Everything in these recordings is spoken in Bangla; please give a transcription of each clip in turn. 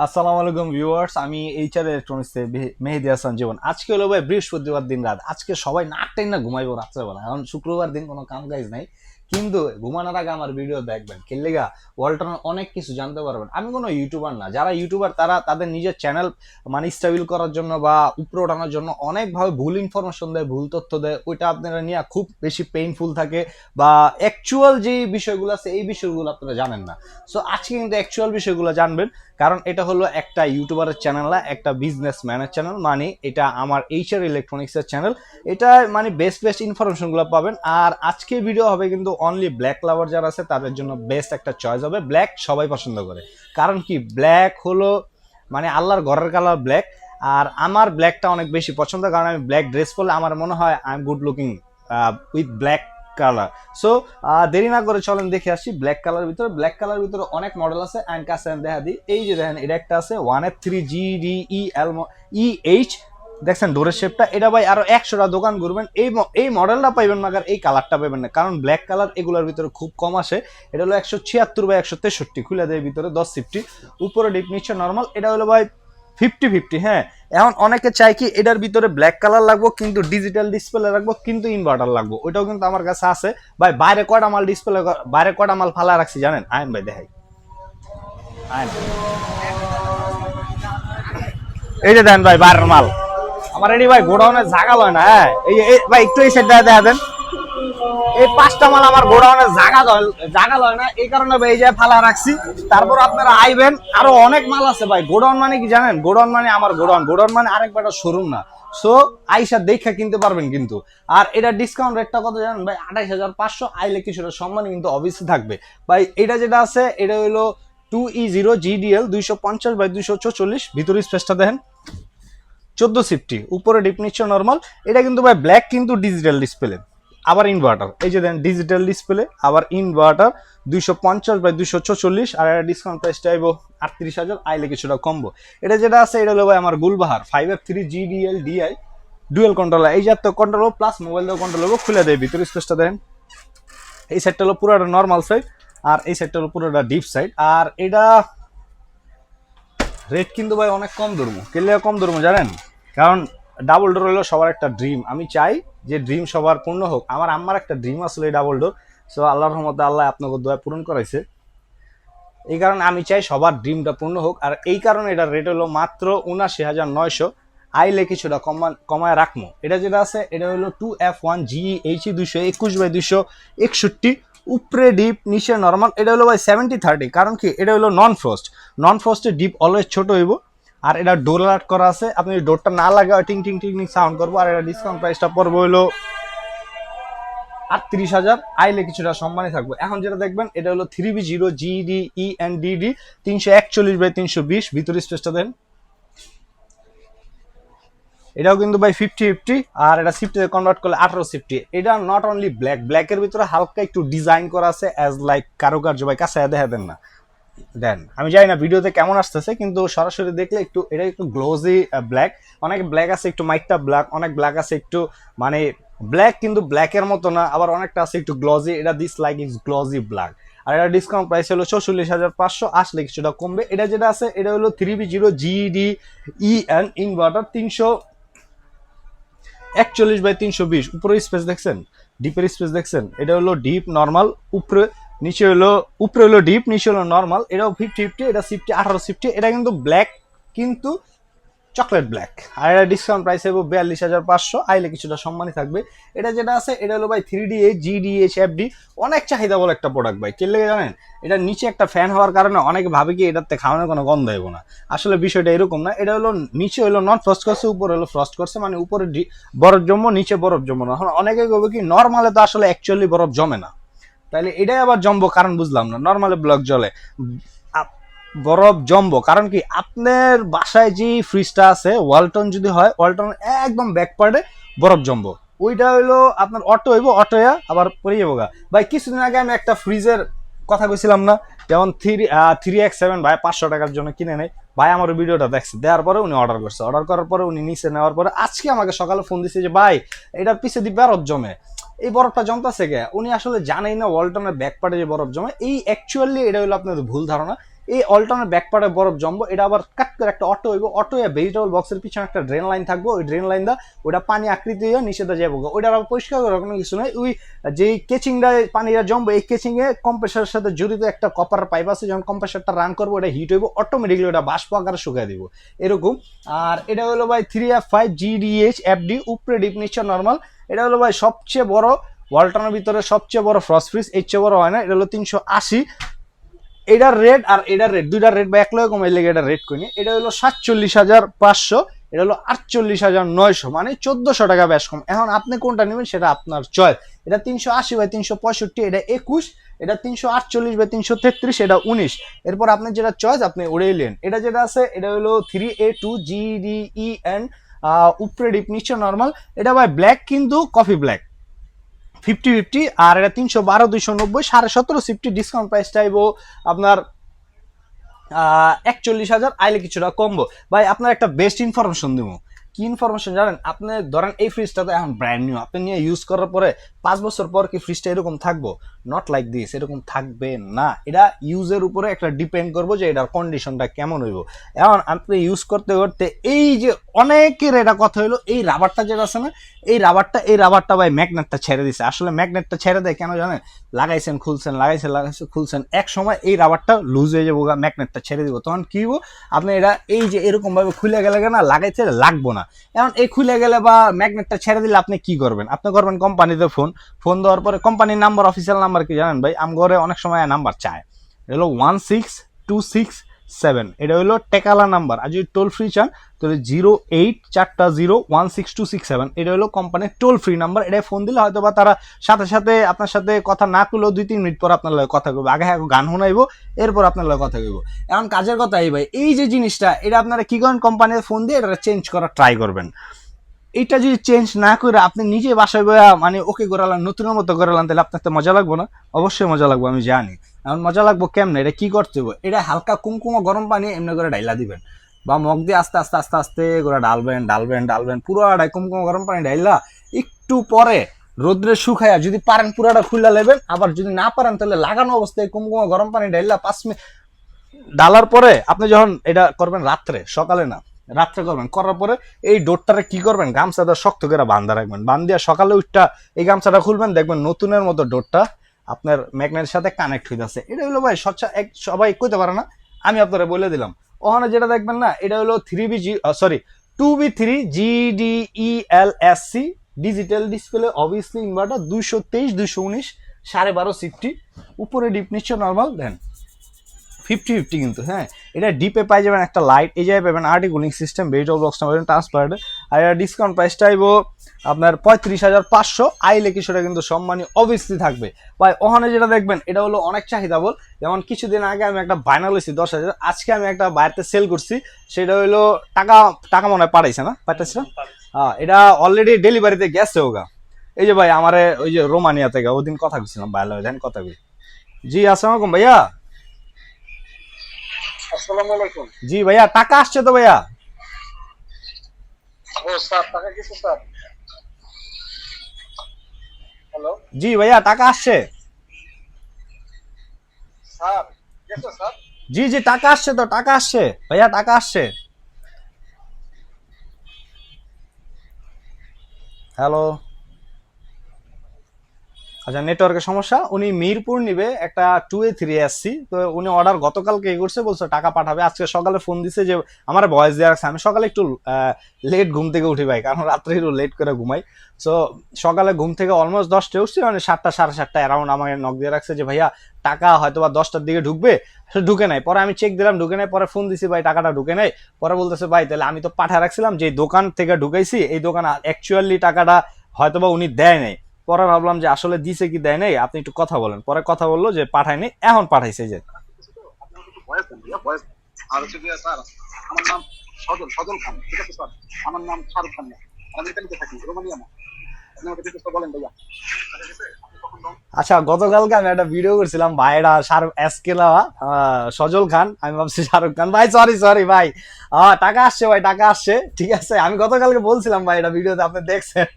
আসসালামু আলাইকুম ভিউয়ার্স, আমি এইচআর ইলেকট্রনিক্সে মেহেদী হাসান জীবন। আজকে হলো ভাই বৃহস্পতিবার দিন রাত। আজকে সবাই নাকটাই না ঘুমাইবো রাত্রেবেলা, এখন শুক্রবার দিন কোনো কাম কাজ নাই। কিন্তু ঘুমানোর আগে আমার ভিডিও দেখবেন, খেললেগা ওয়ালটনের অনেক কিছু জানতে পারবেন। আমি কোনো ইউটিউবার না, যারা ইউটিউবার তারা তাদের নিজের চ্যানেল মানে স্টেবল করার জন্য বা উপরে ওঠানোর জন্য অনেকভাবে ভুল ইনফরমেশন দেয়, ভুল তথ্য দেয়। ওইটা আপনারা নিয়ে খুব বেশি পেইনফুল থাকে বা অ্যাকচুয়াল যে বিষয়গুলো আছে এই বিষয়গুলো আপনারা জানেন না। সো আজকে কিন্তু অ্যাকচুয়াল বিষয়গুলো জানবেন, কারণ এটা হলো একটা ইউটিউবারের চ্যানেল না, একটা বিজনেসম্যানের চ্যানেল। মানে এটা আমার এইচআর ইলেকট্রনিক্সের চ্যানেল। এটা মানে বেস্ট বেস্ট ইনফরমেশনগুলো পাবেন। আর আজকে ভিডিও হবে কিন্তু অনলি ব্ল্যাক লাভার যারা আছে তাদের জন্য বেস্ট একটা চয়েস হবে। ব্ল্যাক সবাই পছন্দ করে, কারণ কি ব্ল্যাক হলো মানে আল্লাহর ঘরের কালার ব্ল্যাক। আর আমার ব্ল্যাকটা অনেক বেশি পছন্দ, কারণ আমি ব্ল্যাক ড্রেস পরলে আমার মনে হয় I am good looking with black colour. So দেরি না করে চলেন দেখে আসি ব্ল্যাক কালার ভিতরে। ব্ল্যাক কালার ভিতরে অনেক মডেল আছে, অ্যান্ড কাছে দেখা দিই। এই যে দেখেন, এটা একটা আছে 1F3GDEL দেখছেন ডোরের শেপটা। এটা ভাই আরো 100টা দোকান ঘুরবেন এই মডেলটা পাইবেন না, এই কালারটা পাইবেন না, কারণ ব্ল্যাক কালার এগুলোর ভিতরে খুব কম আসে। এটা হলো 176/163 খুলে দেয় ভিতরে 10 সিফটি, উপরে ডিপ নিচে নর্মাল। এটা হলো ভাই 50-50। হ্যাঁ, এখন অনেকে চাই কি এটার ভিতরে ব্ল্যাক কালার লাগবো কিন্তু ডিজিটাল ডিসপ্লে রাখবো কিন্তু ইনভার্টার লাগবো, ওইটাও কিন্তু আমার কাছে আছে ভাই। বাইরে কয়টা মাল ডিসপ্লে, বাইরে কয়টা মাল ফালা রাখছি জানেন? আইন ভাই দেখাই, আইন এই যে দেন ভাই বাইরের মাল। আমার এটি ভাই গোডাউনে জাগা লয় না। হ্যাঁ, এই ভাই একটু এই সাইড দেখা দেন, এই 5টা মাল আমার গোডাউনে জাগা লয় না, এই কারণে ভাই এই যে ফালা রাখছি। তারপর আপনারা আইবেন, আরো অনেক মাল আছে ভাই। গোডাউন মানে কি জানেন? গোডাউন মানে আমার গোডাউন মানে আরেক বেটা শোরুম না। সো আইসা দেখা কিনতে পারবেন কিন্তু। আর এটা ডিসকাউন্ট রেটটা কত জানেন ভাই? 28,500। আইলে কিছুটা সম্মান কিন্তু অবশ্যই থাকবে ভাই। এটা যেটা আছে এটা হলো 2E0GDL 250/244। ভিতরে স্পেসটা দেখেন 14 সিফটি, উপরে ডিপ নিচে নর্মাল। এটা কিন্তু ভাই ব্ল্যাক কিন্তু ডিজিটাল ডিসপ্লে, আবার ইনভার্টার। এই যে দেন ডিজিটাল ডিসপ্লে আবার ইনভার্টার 250/244। আর এটা ডিসকাউন্ট প্রাইসটা আইব 38,000। আইলে কিছুটা কমবো। এটা যেটা আছে এটা হলো ভাই আমার গুলবাহার 5F3GDL ডুয়েল কন্ট্রোলার। এই জাতীয় কন্ট্রোল প্লাস মোবাইল দিয়ে কন্ট্রোল হবো, খুলে দেয় ভিতরে স্পেসটা দেন। এই সাইডটা হলো পুরোটা নর্মাল সাইড, আর এই সাইডটা হলো পুরোটা ডিপ সাইড। আর এটা রেট কিন্তু ভাই অনেক কম ধরবো। কেলে কম ধরবো জানেন? কারণ ডাবল ডোর হলো সবার একটা ড্রিম। আমি চাই যে ড্রিম সবার পূর্ণ হোক। আমার আম্মার একটা ড্রিম আসলে এই ডাবল ডোর। সো আল্লাহর রহমতে আল্লাহ আপনাকে দয়া পূরণ করাইছে, এই কারণে আমি চাই সবার ড্রিমটা পূর্ণ হোক। আর এই কারণে এটার রেট হলো মাত্র 79,900। আইলে কিছুটা কমায় রাখবো। এটা যেটা আছে এটা হলো 2F1GEHE 221/261, উপরে ডিপ নিচে নর্মাল। এটা হলো ভাই 70-30, কারণ কি এটা হলো নন ফ্রস্টের ডিপ অলওয়েজ ছোট হইব। আর এটা ডোর অ্যালার্ট করা আছে, আপনি ডোরটা না লাগাও টিং টিং টিং টিং সাউন্ড করবো। আর এটা ডিসকাউন্ট প্রাইসটা পড়বো হলো 38,000। আইলে কিছুটা সম্মানই থাকবে। এখন যেটা দেখবেন এটা হলো 3B0GDENDD 341/320। ভিতরে স্পেসটা দেন। এটাও কিন্তু ভাই 50-50। আর এটা সিফটিতে কনভার্ট করলে 18 সিফটি। এটা নট অনলি ব্ল্যাকের ভিতরে হালকা একটু ডিজাইন করা আছে অ্যাজ লাইক কারুকার্য। ভাই কাছে দেখা দেন না, দেন। আমি জানি না ভিডিওতে কেমন আসতেছে, কিন্তু সরাসরি দেখলে একটু এটা একটু গ্লোজি ব্ল্যাক। অনেক ব্ল্যাক আছে একটু মাইকটা ব্ল্যাক, অনেক ব্ল্যাক আছে একটু মানে ব্ল্যাক কিন্তু ব্ল্যাকের মতো না, আবার অনেকটা আছে একটু গ্লোজি। এটা this like is glossy black. আর এটা ডিসকাউন্ট প্রাইস হলো 44,500। আসলে কিছুটা কমবে। এটা যেটা আছে এটা হলো 3B0GDEN ইনভার্টার 341/320। উপরে স্পেস দেখছেন, ডিপের স্পেস দেখছেন? এটা হলো ডিপ নর্মাল, উপরে হলো ডিপ নিচে হলো নর্মাল। এটাও 50-50। এটা সিফটি 18 সিফটি। এটা কিন্তু ব্ল্যাক কিন্তু চকলেট ব্ল্যাক। আর এটা ডিসকাউন্ট প্রাইস হবে 42,500। আইলে কিছুটা সম্মানই থাকবে। এটা যেটা আছে এটা হলো ভাই 3DH GDHFD অনেক চাহিদা বলে একটা প্রোডাক্ট ভাই। কে লেগে জানেন? এটা নিচে একটা ফ্যান হওয়ার কারণে অনেকে ভাবে কি এটাতে খাওয়ানোর কোনো গন্ধ হইব না। আসলে বিষয়টা এরকম না। এটা হলো নিচে হলো নন ফ্রস্ট করছে, উপরে হলো ফ্রস্ট করছে, মানে উপরে বরফ জমবো নিচে বরফ জমবো না। এখন অনেকে বলবে কি নর্মালে তো আসলে অ্যাকচুয়ালি বরফ জমে না, তাইলে এটাই আবার জমবো কারণ বুঝলাম না। নর্মালে ব্লক জলে বরফ জমবো কারণ কি? আপনার বাসায় যে ফ্রিজটা আছে ওয়ালটন যদি হয়, ওয়ালটন একদম ব্যাক পার্টে বরফ জমবো। ওইটা হইলো আপনার অটো হইব, অটোয়া আবার পরে যাবো গা। ভাই কিছুদিন আগে আমি একটা ফ্রিজের কথা কইছিলাম না, যেমন 3X7 ভাই 500 টাকার জন্য কিনে নেই। ভাই আমার ভিডিওটা দেখছে, দেওয়ার পরে উনি অর্ডার করছে। অর্ডার করার পরে উনি নিচে নেওয়ার পরে আজকে আমাকে সকালে ফোন দিচ্ছে যে ভাই এটার পিছে দিয়ে বরফ জমে। এই বরফটা জমতেছে গে? উনি আসলে জানেই না ওয়ালটনের ব্যাক পার্টে যে বরফ জমে। এই অ্যাকচুয়ালি এটা হলো আপনাদের ভুল ধারণা। এই অল্টারনেট ব্যাক পার্টে বরফ জমবো, এটা আবার কাট করে একটা অটো হইব, অটো ভেজিটেবল বক্সের পিছনে একটা ড্রেন লাইন থাকবো, ওই ড্রেন লাইন দা ওটা পানি আকৃতি হয়ে নিষেধা যাবো, ওইটা আবার পরিষ্কার করার কোনো কিছু নয়। ওই যেই কেচিংটা পানিটা জমবো, এই কেচিং এ কম্প্রেসারের সাথে জড়িত একটা কপার পাইপ আছে, যখন কম্প্রেসারটা রান করবো ওটা হিট হইব, অটোমেটিকলি ওটা বাষ্প আকারে শুকাই দিব এরকম। আর এটা হলো ভাই 3F5 GDH FD, উপরে ডিপ নিচে নর্মাল। এটা হলো ভাই সবচেয়ে বড় ওয়ালটনের ভিতরে সবচেয়ে বড় ফ্রস্ট ফ্রিজ, এর চেয়ে বড় হয় না। এটা হলো 380। এটার রেট আর এটার রেট দুইটার রেট বা এক লগে কমাই লেগে এটা রেট করি। এটা হলো 47,500, এটা হলো 48,900, মানে 1400 টাকা বেশ কম। এখন আপনি কোনটা নেবেন সেটা আপনার চয়েস। এটা 380/365, এটা 21, এটা 348/333, এটা 19। এরপর আপনার যেটা চয়েস আপনি ওটাই নেন। এটা যেটা আছে এটা হলো 3A2 GDEN, উপরে ডিপ নিচে নর্মাল। এটা ভাই ব্ল্যাক কিন্তু কফি ব্ল্যাক 50-50, আর এটা 312,290, 17.5 সিফটি ডিসকাউন্ট প্রাইস চাইবো আপনার 41,000, আইলে কিছুটা কমবো। ভাই আপনার একটা বেস্ট ইনফরমেশন দিব। কি ইনফরমেশন জানেন? আপনি ধরেন এই ফ্রিজটা তো এখন ব্র্যান্ড নিউ, আপনি নিয়ে ইউজ করার পরে 5 বছর পর কি ফ্রিজটা এরকম থাকবো? নট লাইক দিস, এরকম থাকবে না। এটা ইউজের উপরে একটা ডিপেন্ড করবো যে এটার কন্ডিশনটা কেমন হইব। এখন আপনি ইউজ করতে করতে এই যে অনেকের এটা কথা হইলো, এই রাবারটা যেটা আছে না, এই রাবারটা ভাই ম্যাগনেটটা ছেড়ে দিছে। আসলে ম্যাগনেটটা ছেড়ে দেয় কেন জানেন? লাগাইছেন খুলছেন, লাগাইছেন খুলছেন, এক সময় এই রাবারটা লুজ হয়ে যাবো, ম্যাগনেটটা ছেড়ে দিব, তখন কি হবো? আপনি এটা এই যে এরকম ভাবে খুলে গেলে না, লাগাইতে লাগবো না। এখন এই খুলে গেলে বা ম্যাগনেটটা ছেড়ে দিলে আপনি কি করবেন? আপনি করবেন কোম্পানিতে ফোন দেওয়ার পরে কোম্পানির নাম্বার, অফিসিয়াল নাম্বার কি জানেন ভাই? ঘরে অনেক সময় নাম্বার চায়, হলো 16267, এটা হলো টেকালা নাম্বার। আর যদি টোল ফ্রি চান তাহলে 0840162267, এটা হলো কোম্পানির টোল ফ্রি নাম্বার। এটা ফোন দিলে হয়তো বা তারা সাথে সাথে আপনার সাথে কথা না করলেও 2-3 মিনিট পর আপনার লগে কথা কইব। আগে গান শোনাইবো, এরপর আপনার লগে কথা কইব। এখন কাজের কথা এই ভাই, এই যে জিনিসটা এটা আপনারা কি করেন, কোম্পানির ফোন দিয়ে এটা চেঞ্জ করার ট্রাই করবেন। এটা যদি চেঞ্জ না করে আপনি নিজে বাসায় বয়া মানে ওকে করালেন, নতুনের মতো করালেন, তাহলে আপনার তো মজা লাগবো না? অবশ্যই মজা লাগবো, আমি জানি। এখন মজা লাগবো কেমনে? এটা কি করতে হবে? এটা হালকা কুমকুমা গরম পানি এমনি করে ডাইলা দিবেন, বা মগ দিয়ে আস্তে আস্তে আস্তে আস্তে করে ডালবেন পুরোটাই কুমকুমা গরম পানি ডাইলা একটু পরে রোদ্রে শুকাইয়া যদি পারেন পুরাটা খুলে নেবেন। আবার যদি না পারেন তাহলে লাগানো অবস্থায় কুমকুমা গরম পানি ডাইলা 5 মিনিট ডালার পরে আপনি যখন এটা করবেন রাত্রে, সকালে না রাত্রে করবেন, করার পরে এই ডোরটারে কি করবেন, গামছাটা শক্ত করে বান্ধা রাখবেন, বান্ধিয়া সকালে উঠটা এই গামছাটা খুলবেন, দেখবেন নতুনের মতো ডোরটা আপনার ম্যাগনেটের সাথে কানেক্ট হয়ে যাচ্ছে। এটা হলো ভাই সবাই কইতে পারে না, আমি আপনারা বলে দিলাম। ওখানে যেটা দেখবেন না, এটা হলো 2B3 GDELSC digital display, obviously inverter, 223-219, 12.5 সিফটি, উপরে ডিপ নিচে নর্মাল। দেন 50-50 কিন্তু, হ্যাঁ। এটা ডিপে পাই যাবেন একটা লাইট, এই জায়গায় পাবেন আর্টি কুলিং সিস্টেম, ভেজিটেবল বক্সটা পাবেন ট্রান্সপারেন্ট। আর এটা ডিসকাউন্ট প্রাইস চাইবো আপনার 35,500, আইলে কিছুটা কিন্তু সম্মানী অবভিয়াসলি থাকবে। ভাই ওখানে যেটা দেখবেন এটা হলো অনেক চাহিদা বল। যেমন কিছুদিন আগে আমি একটা বাইনাল হয়েছি 10,000, আজকে আমি একটা বাইরেতে সেল করছি, সেটা হলো টাকা মনে হয় পাঠাইছে না, পাঠাইছে। হ্যাঁ, এটা অলরেডি ডেলিভারিতে গেছে ওগা। এই যে ভাই আমারে ওই যে রোমানিয়া থেকে ওদিন কথা বলছিলাম, ভালো দেন কথা বলি। জি আসসালামু আলাইকুম ভাইয়া। আসসালামু আলাইকুম। জি ভাইয়া, টাকা আসছে তো ভাইয়া? ও স্যার, টাকা কিছু স্যার? হ্যালো জি ভাইয়া, টাকা আসছে স্যার, গেছে স্যার? জি জি, টাকা আসছে তো, টাকা আসছে ভাইয়া, টাকা আসছে। হ্যালো, আচ্ছা নেটওয়ার্কের সমস্যা। উনি মিরপুর নিবে একটা 2A3SC, তো উনি অর্ডার গতকালকে করছে, বলছে টাকা পাঠাবে। আজকে সকালে ফোন দিছে যে আমার ভয়েস দেওয়া রাখছে। আমি সকালে একটু লেট ঘুম থেকে উঠি ভাই, কারণ রাত্রে একটু লেট করে ঘুমাই। সো সকালে ঘুম থেকে অলমোস্ট 10টায় উঠছি, মানে 7টা 7:30 অ্যারাউন্ড আমাকে নক দিয়ে রাখছে যে ভাইয়া টাকা হয়তো বা 10টার দিকে ঢুকবে, ঢুকে নাই। পরে আমি চেক দিলাম ঢুকে নাই, পরে ফোন দিছি ভাই টাকাটা ঢুকে নাই। পরে বলতেছে ভাই তাহলে আমি তো পাঠা রাখছিলাম যে দোকান থেকে ঢুকাইছি, এই দোকান অ্যাকচুয়ালি টাকাটা হয়তো বা উনি দেয় নাই। পরে ভাবলাম যে আসলে দিছে কি দেয় নাই, আপনি একটু কথা বলেন। পরে কথা বললো যে পাঠায়নি, এখন পাঠাইছে। যে আর হচ্ছে গিয়ে স্যার, আমার নাম সজল খান, ঠিক আছে স্যার? আমার নাম শাহরুখ খান না, আমি এখানে থাকি, রোমানিয়া না। আপনি আমাকে ডিটেইলস বলেন ভাইয়া। আচ্ছা, গতকালকে আমি একটা ভিডিও করছিলাম ভাই, এটা সজল খান, আমি ভাবছি শাহরুখ খান। ভাই সরি ভাই, টাকা আসছে ভাই, টাকা আসছে, ঠিক আছে। আমি গতকালকে বলছিলাম ভাই, এটা ভিডিওতে আপনি দেখছেন।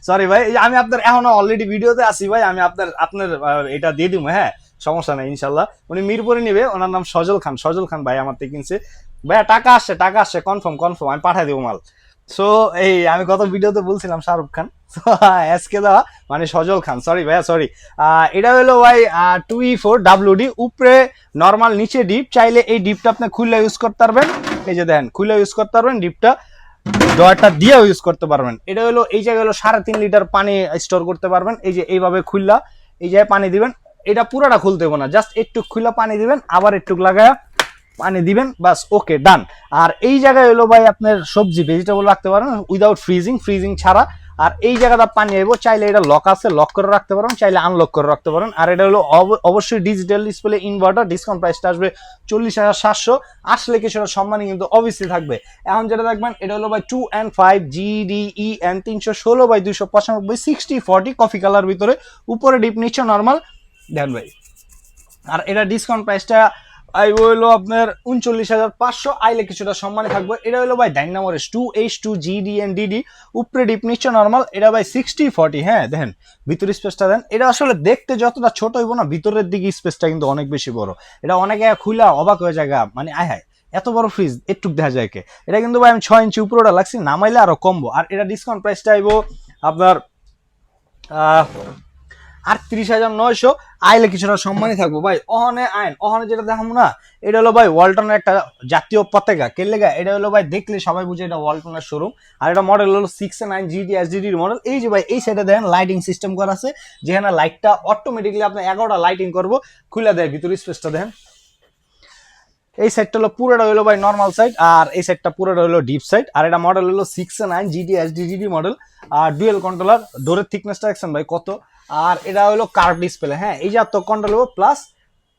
সরি ভাই, আমি আপনার এখনো অলরেডি ভিডিওতে আছি ভাই, আমি আপনার এটা দিয়ে দিব, হ্যাঁ। সমস্যা নেই ইনশাল্লাহ। উনি মিরপুরে নিবে, ওনার নাম সজল খান। সজল খান ভাই আমার থেকে কিনছে। ভাইয়া টাকা আসছে কনফার্ম কনফার্ম, আমি পাঠাই দেবো মাল। সো এই আমি গত ভিডিওতে বলছিলাম শাহরুখ খান, এসকে দেওয়া মানে সজল খান, সরি ভাইয়া সরি। এটা হলো ভাই 2E4WD, উপরে নর্মাল নিচে ডিপ। চাইলে এই ডিপটা আপনি খুলে ইউজ করতে পারবেন, এই যে দেখেন খুলে ইউজ করতে পারবেন ডিপটা, ডয়ারটা দিয়েও ইউজ করতে পারবেন। এটা হলো এই জায়গায় হলো 3.5 লিটার পানি স্টোর করতে পারবেন। এই যে এইভাবে খুললা এই জায়গায় পানি দিবেন, এটা পুরোটা খুলতে হবে না, জাস্ট একটু খুলা পানি দিবেন, আবার একটু লাগায়া পানি দিবেন, বাস ওকে ডান। আর এই জায়গায় হলো ভাই আপনার সবজি ভেজিটেবল রাখতে পারেন উইদাউট ফ্রিজিং ছাড়া। আর এই জায়গাটা পানি আইব, চাইলে এটা লক আছে লক করে রাখতে পারেন, চাইলে আনলক করে রাখতে পারেন। আর এটা হলো অবশ্যই ডিজিটাল ডিসপ্লে ইনভার্টার। ডিসকাউন্ট প্রাইসটা আসবে 40,700, আসলে কিছুটা সম্মানই কিন্তু অবভিয়াসলি থাকবে। এখন যেটা দেখবেন এটা হলো ভাই 2N5 GDEN 316/295 60/40 কফি কালার ভিতরে, উপরে ডিপ নিচে নর্মাল দেন ভাই। আর এটা ডিসকাউন্ট প্রাইসটা আইব হলো আপনার 39,500, আইলে কিছুটা সম্মানে থাকবে। এটা হলো ভাই ডাইনামোরেস 2H2 GDNDD, উপরে ডিপ নিচে নর্মাল। এটা ভাই 60/40, হ্যাঁ দেখেন ভিতরের স্পেসটা দেন। এটা আসলে দেখতে যতটা ছোট হইব না, ভিতরের দিকে স্পেসটা কিন্তু অনেক বেশি বড়। এটা অনেকে খুলা অবাক হয়ে জায়গা, মানে আয় হায় এত বড় ফ্রিজ একটু দেখা যায় কে। এটা কিন্তু ভাই আমি 6 ইঞ্চি উপরেটা লাগছি, নামাইলে আরো কমবো। আর এটা ডিসকাউন্ট প্রাইসটা আইব আপনার 38,900, আইলে কিছুটা সম্মানই থাকবো ভাই। অহনে আইন অহনে যেটা দেখাবো না, এটা হলো ভাই ওয়ালটনের একটা জাতীয় পতাকা কেলেগা। এটা হলো ভাই দেখলে সবাই বুঝে এটা ওয়ালটনের শোরুম। আর এটা মডেল হলো 609 GD SDD মডেল। এই যে ভাই এই সাইডে দেখেন লাইটিং সিস্টেম করা আছে, যেখানে লাইটটা অটোমেটিকলি আপনার 11টা লাইটিং করবো, খুলে দেয় ভিতরে স্পেসটা দেখেন। এই সাইডটা হলো পুরোটা হলো ভাই নর্মাল সাইড, আর এই সাইডটা পুরোটা হলো ডিপ সাইড। আর এটা মডেল হলো 609 GD SDD মডেল। আর ডুয়েল কন্ট্রোলার, ডোরের থিকনেসটা দেখছেন ভাই কত। আর এটা হলো কার্ভ ডিসপ্লে, হ্যাঁ এই যে এত কন্ট্রোল হবো, প্লাস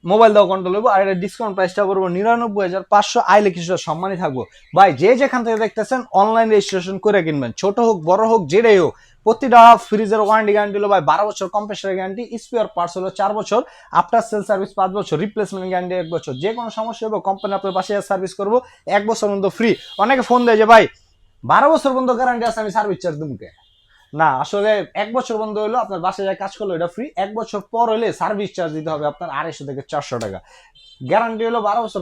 মোবাইল দাও কন্ট্রোল হবো। আর এটা ডিসকাউন্ট প্রাইসটা করবো 99,500, আইলে কিছুটা সম্মানই থাকবো ভাই। যে যেখান থেকে দেখতেছেন অনলাইন রেজিস্ট্রেশন করে কিনবেন, ছোট হোক বড় হোক যেটাই হোক। প্রতিটা ফ্রিজের ওয়ারেন্টি গ্যারান্টি হলো ভাই 12 বছর, কম্প্রেসার গ্যারান্টি, স্পেয়ার পার্টস হলো 4 বছর, আফটার সেল সার্ভিস 5 বছর, রিপ্লেসমেন্ট গ্যারান্টি 1 বছর। যে কোনো সমস্যা হবে কোম্পানি আপনার পাশে সার্ভিস করবো 1 বছর পর্যন্ত ফ্রি। অনেকে ফোন দেয় যে ভাই 12 বছর পর্যন্ত গ্যারান্টি আছে, আমি সার্ভিস চার্জ দেবো কে? না, আসলে 1 বছর বন্ধ হলো, আপনার বাসায় যায় কাজ করলো এটা ফ্রি। 1 বছর পর হলে সার্ভিস চার্জ দিতে হবে আপনার 250 থেকে 400 টাকা। গ্যারান্টি হলো 12 বছর।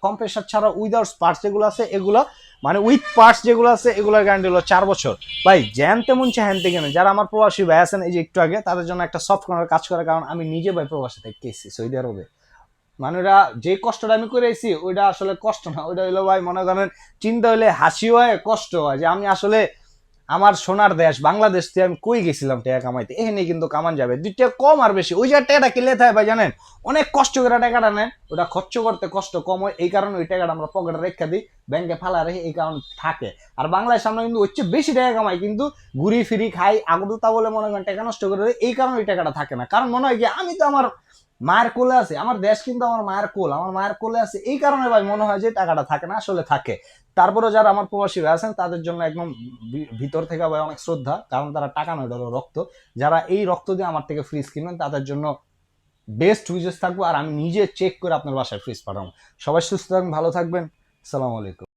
কম্প্রেসার ছাড়া উইদাউট পার্টস যেগুলো আছে এগুলো, মানে উইথ পার্টস যেগুলো আছে এগুলোর গ্যারান্টি হলো 4 বছর। ভাই জ্যান তেমন হ্যান থেকে নেই। যারা আমার প্রবাসী ভাই আছেন এই যে একটু আগে, তাদের জন্য একটা সফট কর্নার কাজ করে, কারণ আমি নিজে ভাই প্রবাসী থেকে গেছি সৌদি আরবে। মানে ওরা যে কষ্টটা আমি করে এসেছি ওইটা আসলে কষ্ট না, ওইটা হলো ভাই মনে করেন চিন্তা হলে হাসি হয় কষ্ট হয়, যে আমি আসলে আমার সোনার দেশ বাংলাদেশ থেকে আমি কই গেছিলাম টাকা কামাইতে, এখানে কিন্তু কামান যাবে 2 টাকা কম আর বেশি। ওই যে টাকাটা কিনলে থাকে ভাই জানেন, অনেক কষ্ট করে টাকাটা নেন, ওটা খরচ করতে কষ্ট কম হয়, এই কারণে ওই টাকাটা আমরা পকেটে রেখে দিই, ব্যাংকে ফালা রেখে, এই কারণে থাকে। আর বাংলাদেশ আমরা কিন্তু হচ্ছে বেশি টাকা কামাই, কিন্তু ঘুরি ফিরি খাই আগলতা বলে মনে করেন টাকা নষ্ট করে দেয়, এই কারণে ওই টাকাটা থাকে না। কারণ মনে হয় কি আমি তো আমার মায়ের কোলে আছে, আমার দেশ কিন্তু আমার মায়ের কোল, আমার মায়ের কোলে আছে, এই কারণে ভাই মনে হয় যে টাকাটা থাকে না, আসলে থাকে। তারপরে যারা আমার প্রবাসী ভাই আছেন তাদের জন্য একদম ভিতর থেকে ভাই অনেক শ্রদ্ধা, কারণ তারা টাকা নয়, এটা হলো রক্ত। যারা এই রক্ত দিয়ে আমার থেকে ফ্রিজ কিনবেন তাদের জন্য বেস্ট উইজেস থাকবো, আর আমি নিজে চেক করে আপনার বাসায় ফ্রিজ পাঠাবো। সবাই সুস্থ থাকবেন, ভালো থাকবেন, আসসালামু আলাইকুম।